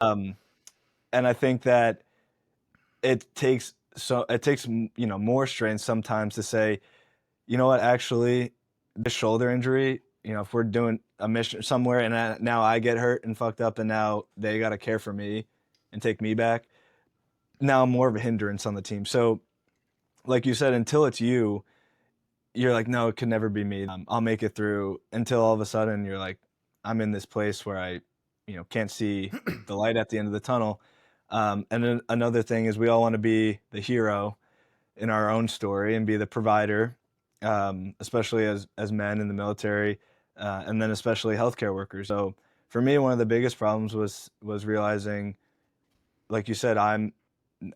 Um, and I think that it takes more strength sometimes to say, you know what, actually, this shoulder injury, if we're doing a mission somewhere and now I get hurt and fucked up and now they got to care for me and take me back, now I'm more of a hindrance on the team. So, like you said, until it's you, you're like, no, it could never be me. I'll make it through until all of a sudden you're like, I'm in this place where I, can't see the light at the end of the tunnel. And then another thing is we all want to be the hero in our own story and be the provider, especially as men in the military, and then especially healthcare workers. So for me, one of the biggest problems was realizing, like you said,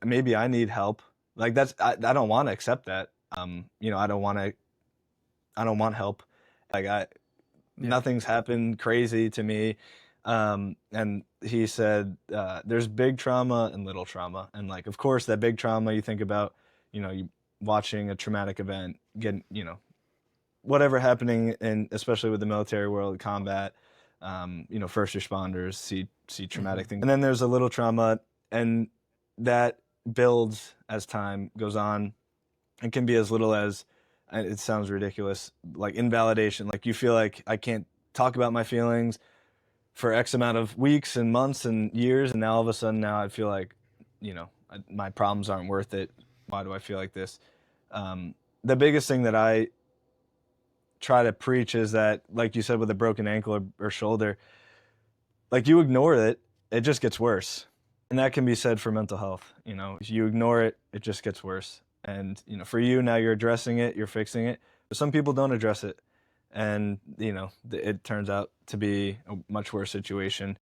maybe I need help. Like I don't want to accept that. I don't want help. Like Yeah. nothing's happened crazy to me. And he said, there's big trauma and little trauma. And like, of course, that big trauma you think about, you watching a traumatic event, getting, whatever happening, and especially with the military world, combat, first responders see traumatic Hmm. things. And then there's a little trauma, and that builds as time goes on. It can be as little as, it sounds ridiculous, like invalidation. Like you feel like I can't talk about my feelings for X amount of weeks and months and years, and now all of a sudden now I feel like, my problems aren't worth it. Why do I feel like this? The biggest thing that I try to preach is that, like you said, with a broken ankle or shoulder, like you ignore it, it just gets worse. And that can be said for mental health. If you ignore it, it just gets worse. And, for you, now you're addressing it, you're fixing it. But some people don't address it. And, it turns out to be a much worse situation.